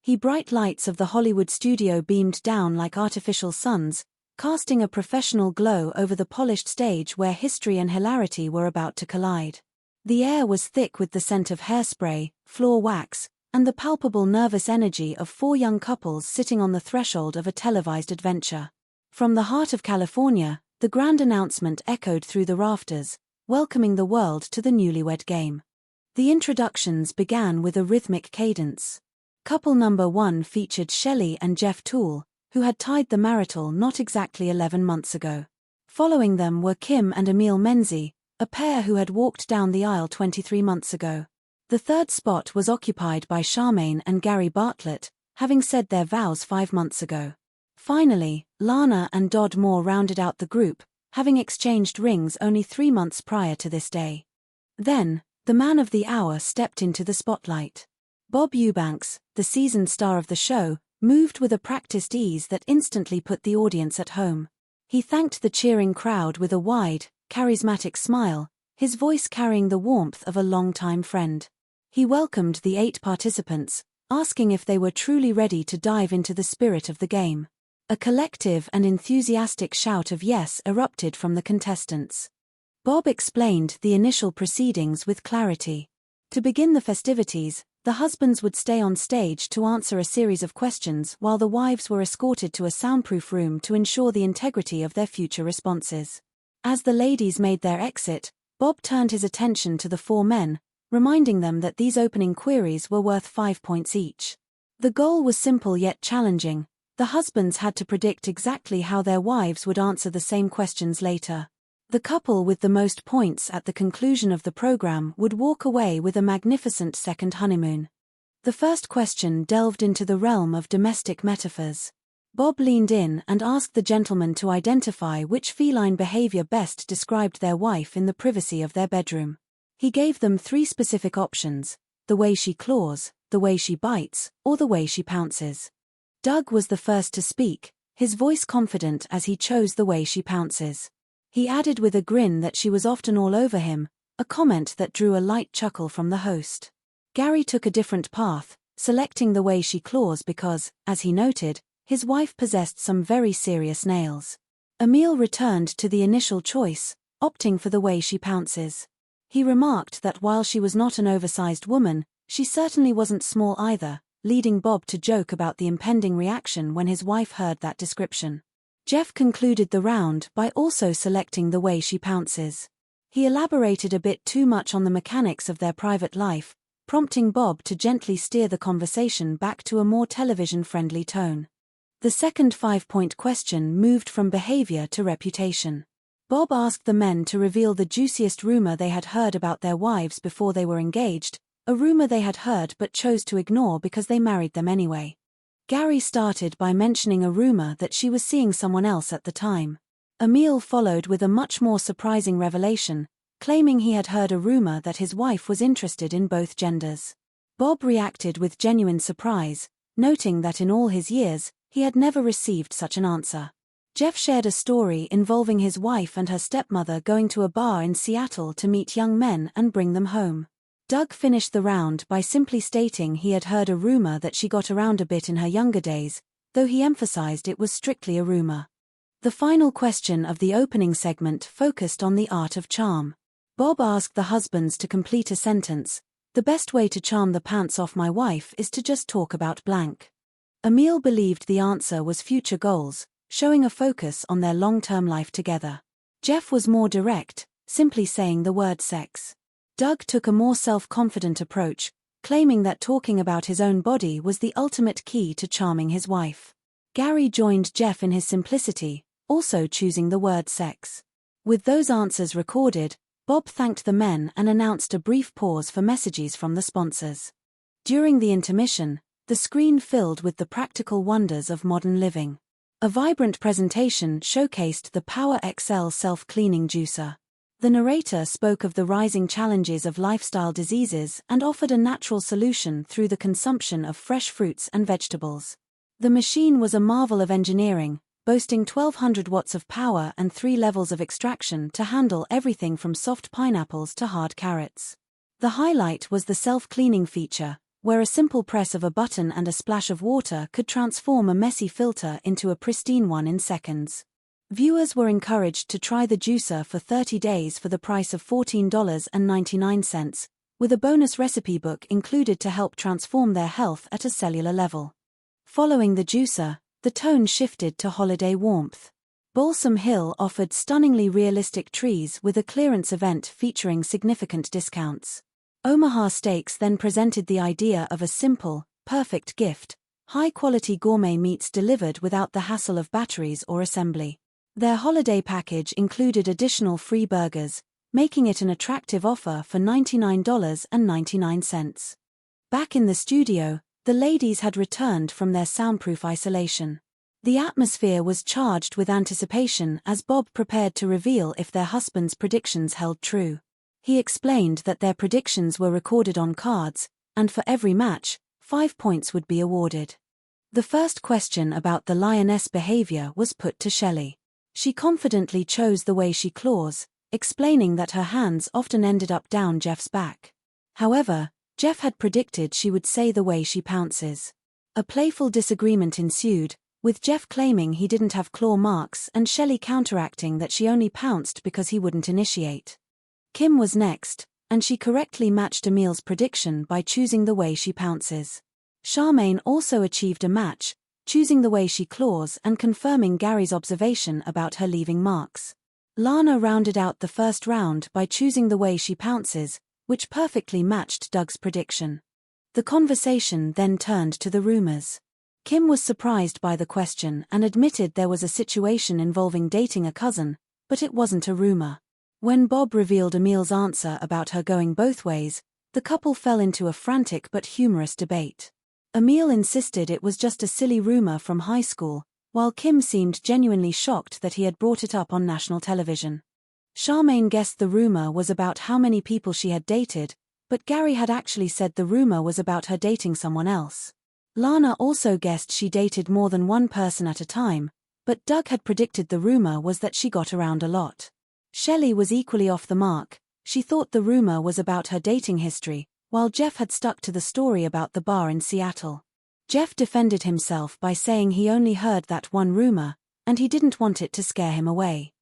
Bright lights of the Hollywood studio beamed down like artificial suns, casting a professional glow over the polished stage where history and hilarity were about to collide. The air was thick with the scent of hairspray, floor wax, and the palpable nervous energy of four young couples sitting on the threshold of a televised adventure. From the heart of California, the grand announcement echoed through the rafters, welcoming the world to the Newlywed Game. The introductions began with a rhythmic cadence. Couple number 1 featured Shelley and Jeff Toole, who had tied the marital knot exactly 11 months ago. Following them were Kim and Emil Menzi, a pair who had walked down the aisle 23 months ago. The third spot was occupied by Charmaine and Gary Bartlett, having said their vows 5 months ago. Finally, Lana and Dodd Moore rounded out the group, having exchanged rings only 3 months prior to this day. Then, the man of the hour stepped into the spotlight. Bob Eubanks, the seasoned star of the show, moved with a practiced ease that instantly put the audience at home. He thanked the cheering crowd with a wide, charismatic smile, his voice carrying the warmth of a longtime friend. He welcomed the 8 participants, asking if they were truly ready to dive into the spirit of the game. A collective and enthusiastic shout of yes erupted from the contestants. Bob explained the initial proceedings with clarity. To begin the festivities, the husbands would stay on stage to answer a series of questions while the wives were escorted to a soundproof room to ensure the integrity of their future responses. As the ladies made their exit, Bob turned his attention to the 4 men, reminding them that these opening queries were worth 5 points each. The goal was simple yet challenging. The husbands had to predict exactly how their wives would answer the same questions later. The couple with the most points at the conclusion of the program would walk away with a magnificent second honeymoon. The first question delved into the realm of domestic metaphors. Bob leaned in and asked the gentlemen to identify which feline behavior best described their wife in the privacy of their bedroom. He gave them 3 specific options: the way she claws, the way she bites, or the way she pounces. Doug was the first to speak, his voice confident as he chose the way she pounces. He added with a grin that she was often all over him, a comment that drew a light chuckle from the host. Gary took a different path, selecting the way she claws because, as he noted, his wife possessed some very serious nails. Emil returned to the initial choice, opting for the way she pounces. He remarked that while she was not an oversized woman, she certainly wasn't small either, leading Bob to joke about the impending reaction when his wife heard that description. Jeff concluded the round by also selecting the way she pounces. He elaborated a bit too much on the mechanics of their private life, prompting Bob to gently steer the conversation back to a more television-friendly tone. The second 5-point question moved from behavior to reputation. Bob asked the men to reveal the juiciest rumor they had heard about their wives before they were engaged, a rumor they had heard but chose to ignore because they married them anyway. Gary started by mentioning a rumor that she was seeing someone else at the time. Emil followed with a much more surprising revelation, claiming he had heard a rumor that his wife was interested in both genders. Bob reacted with genuine surprise, noting that in all his years, he had never received such an answer. Jeff shared a story involving his wife and her stepmother going to a bar in Seattle to meet young men and bring them home. Doug finished the round by simply stating he had heard a rumor that she got around a bit in her younger days, though he emphasized it was strictly a rumor. The final question of the opening segment focused on the art of charm. Bob asked the husbands to complete a sentence: "The best way to charm the pants off my wife is to just talk about blank." Emil believed the answer was future goals, showing a focus on their long-term life together. Jeff was more direct, simply saying the word sex. Doug took a more self-confident approach, claiming that talking about his own body was the ultimate key to charming his wife. Gary joined Jeff in his simplicity, also choosing the word sex. With those answers recorded, Bob thanked the men and announced a brief pause for messages from the sponsors. During the intermission, the screen filled with the practical wonders of modern living. A vibrant presentation showcased the Power XL self-cleaning juicer. The narrator spoke of the rising challenges of lifestyle diseases and offered a natural solution through the consumption of fresh fruits and vegetables. The machine was a marvel of engineering, boasting 1200 watts of power and 3 levels of extraction to handle everything from soft pineapples to hard carrots. The highlight was the self-cleaning feature, where a simple press of a button and a splash of water could transform a messy filter into a pristine one in seconds. Viewers were encouraged to try the juicer for 30 days for the price of $14.99, with a bonus recipe book included to help transform their health at a cellular level. Following the juicer, the tone shifted to holiday warmth. Balsam Hill offered stunningly realistic trees with a clearance event featuring significant discounts. Omaha Steaks then presented the idea of a simple, perfect gift, high-quality gourmet meats delivered without the hassle of batteries or assembly. Their holiday package included additional free burgers, making it an attractive offer for $99.99. Back in the studio, the ladies had returned from their soundproof isolation. The atmosphere was charged with anticipation as Bob prepared to reveal if their husbands' predictions held true. He explained that their predictions were recorded on cards, and for every match, 5 points would be awarded. The first question about the lioness behavior was put to Shelley. She confidently chose the way she claws, explaining that her hands often ended up down Jeff's back. However, Jeff had predicted she would say the way she pounces. A playful disagreement ensued, with Jeff claiming he didn't have claw marks and Shelley counteracting that she only pounced because he wouldn't initiate. Kim was next, and she correctly matched Emil's prediction by choosing the way she pounces. Charmaine also achieved a match, choosing the way she claws and confirming Gary's observation about her leaving marks. Lana rounded out the first round by choosing the way she pounces, which perfectly matched Doug's prediction. The conversation then turned to the rumors. Kim was surprised by the question and admitted there was a situation involving dating a cousin, but it wasn't a rumor. When Bob revealed Emil's answer about her going both ways, the couple fell into a frantic but humorous debate. Emil insisted it was just a silly rumor from high school, while Kim seemed genuinely shocked that he had brought it up on national television. Charmaine guessed the rumor was about how many people she had dated, but Gary had actually said the rumor was about her dating someone else. Lana also guessed she dated more than one person at a time, but Doug had predicted the rumor was that she got around a lot. Shelley was equally off the mark. She thought the rumor was about her dating history, while Jeff had stuck to the story about the bar in Seattle. Jeff defended himself by saying he only heard that one rumor, and he didn't want it to scare him away.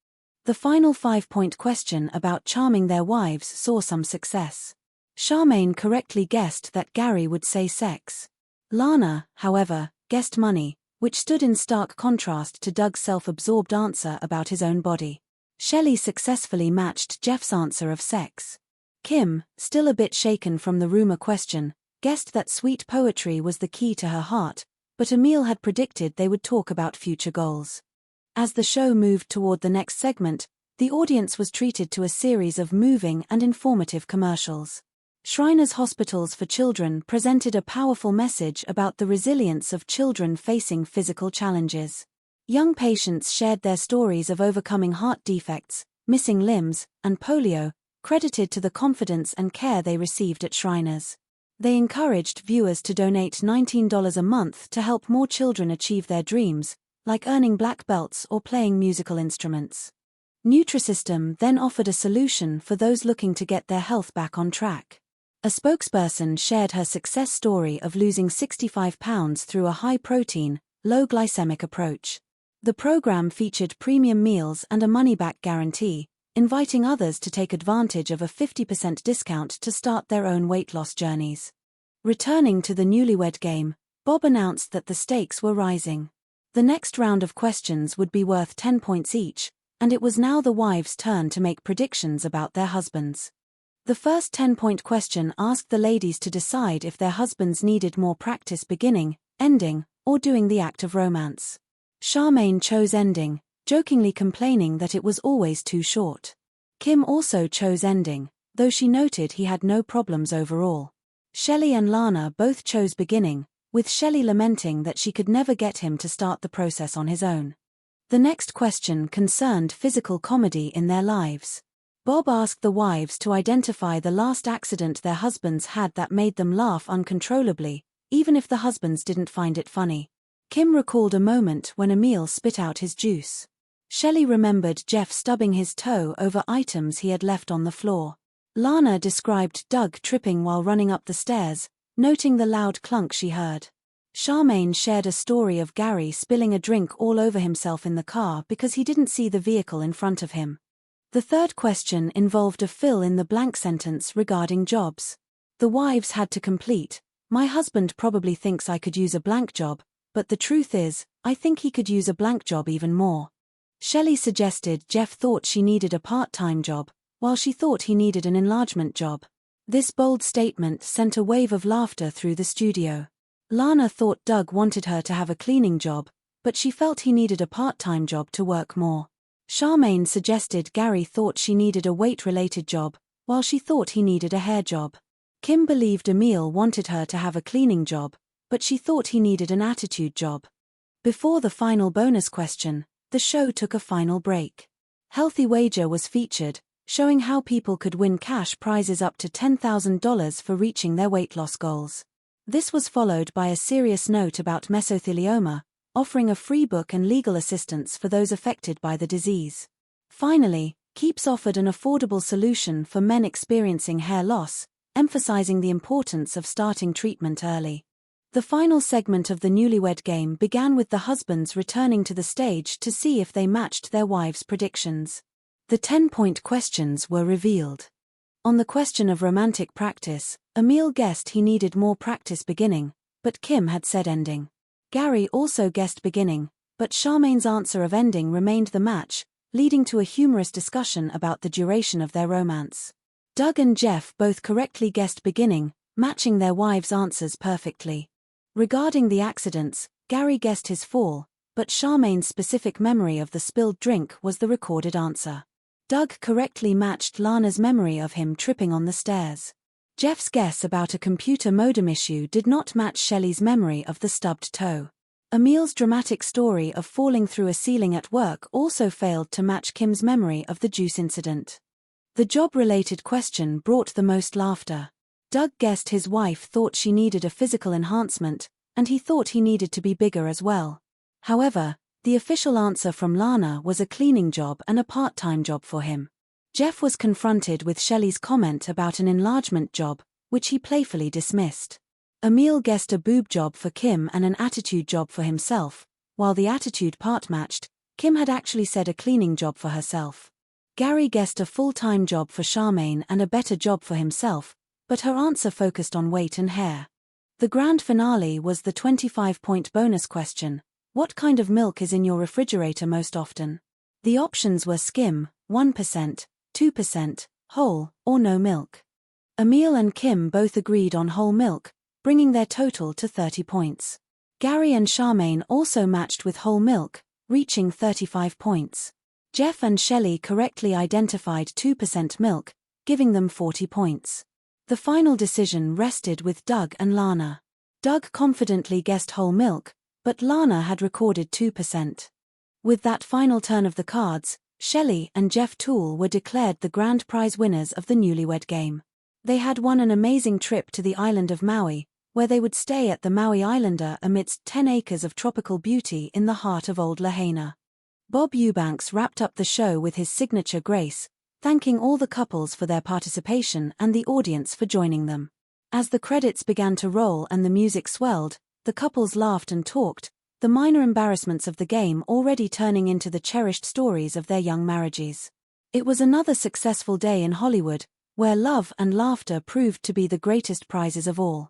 The final 5-point question about charming their wives saw some success. Charmaine correctly guessed that Gary would say sex. Lana, however, guessed money, which stood in stark contrast to Doug's self-absorbed answer about his own body. Shelley successfully matched Jeff's answer of sex. Kim, still a bit shaken from the rumor question, guessed that sweet poetry was the key to her heart, but Emil had predicted they would talk about future goals. As the show moved toward the next segment, the audience was treated to a series of moving and informative commercials. Shriners Hospitals for Children presented a powerful message about the resilience of children facing physical challenges. Young patients shared their stories of overcoming heart defects, missing limbs, and polio, credited to the confidence and care they received at Shriners. They encouraged viewers to donate $19 a month to help more children achieve their dreams, like earning black belts or playing musical instruments. Nutrisystem then offered a solution for those looking to get their health back on track. A spokesperson shared her success story of losing 65 pounds through a high-protein, low-glycemic approach. The program featured premium meals and a money-back guarantee, inviting others to take advantage of a 50% discount to start their own weight loss journeys. Returning to the Newlywed game, Bob announced that the stakes were rising. The next round of questions would be worth 10 points each, and it was now the wives' turn to make predictions about their husbands. The first 10-point question asked the ladies to decide if their husbands needed more practice beginning, ending, or doing the act of romance. Charmaine chose ending, jokingly complaining that it was always too short. Kim also chose ending, though she noted he had no problems overall. Shelley and Lana both chose beginning, with Shelley lamenting that she could never get him to start the process on his own. The next question concerned physical comedy in their lives. Bob asked the wives to identify the last accident their husbands had that made them laugh uncontrollably, even if the husbands didn't find it funny. Kim recalled a moment when Emil spit out his juice. Shelley remembered Jeff stubbing his toe over items he had left on the floor. Lana described Doug tripping while running up the stairs, noting the loud clunk she heard. Charmaine shared a story of Gary spilling a drink all over himself in the car because he didn't see the vehicle in front of him. The third question involved a fill-in-the-blank sentence regarding jobs. The wives had to complete, "My husband probably thinks I could use a blank job, but the truth is, I think he could use a blank job even more." Shelley suggested Jeff thought she needed a part-time job, while she thought he needed an enlargement job. This bold statement sent a wave of laughter through the studio. Lana thought Doug wanted her to have a cleaning job, but she felt he needed a part-time job to work more. Charmaine suggested Gary thought she needed a weight-related job, while she thought he needed a hair job. Kim believed Emil wanted her to have a cleaning job, but she thought he needed an attitude job. Before the final bonus question, the show took a final break. Healthy Wager was featured, showing how people could win cash prizes up to $10,000 for reaching their weight loss goals. This was followed by a serious note about mesothelioma, offering a free book and legal assistance for those affected by the disease. Finally, Keeps offered an affordable solution for men experiencing hair loss, emphasizing the importance of starting treatment early. The final segment of the Newlywed game began with the husbands returning to the stage to see if they matched their wives' predictions. The 10-point questions were revealed. On the question of romantic practice, Emil guessed he needed more practice beginning, but Kim had said ending. Gary also guessed beginning, but Charmaine's answer of ending remained the match, leading to a humorous discussion about the duration of their romance. Doug and Jeff both correctly guessed beginning, matching their wives' answers perfectly. Regarding the accidents, Gary guessed his fall, but Charmaine's specific memory of the spilled drink was the recorded answer. Doug correctly matched Lana's memory of him tripping on the stairs. Jeff's guess about a computer modem issue did not match Shelley's memory of the stubbed toe. Emil's dramatic story of falling through a ceiling at work also failed to match Kim's memory of the juice incident. The job-related question brought the most laughter. Doug guessed his wife thought she needed a physical enhancement, and he thought he needed to be bigger as well. However, the official answer from Lana was a cleaning job and a part-time job for him. Jeff was confronted with Shelley's comment about an enlargement job, which he playfully dismissed. Emil guessed a boob job for Kim and an attitude job for himself. While the attitude part matched, Kim had actually said a cleaning job for herself. Gary guessed a full-time job for Charmaine and a better job for himself, but her answer focused on weight and hair. The grand finale was the 25-point bonus question: what kind of milk is in your refrigerator most often? The options were skim, 1%, 2%, whole, or no milk. Emil and Kim both agreed on whole milk, bringing their total to 30 points. Gary and Charmaine also matched with whole milk, reaching 35 points. Jeff and Shelley correctly identified 2% milk, giving them 40 points. The final decision rested with Doug and Lana. Doug confidently guessed whole milk, but Lana had recorded 2%. With that final turn of the cards, Shelley and Jeff Toole were declared the grand prize winners of the Newlywed game. They had won an amazing trip to the island of Maui, where they would stay at the Maui Islander amidst 10 acres of tropical beauty in the heart of Old Lahaina. Bob Eubanks wrapped up the show with his signature grace, thanking all the couples for their participation and the audience for joining them. As the credits began to roll and the music swelled, the couples laughed and talked, the minor embarrassments of the game already turning into the cherished stories of their young marriages. It was another successful day in Hollywood, where love and laughter proved to be the greatest prizes of all.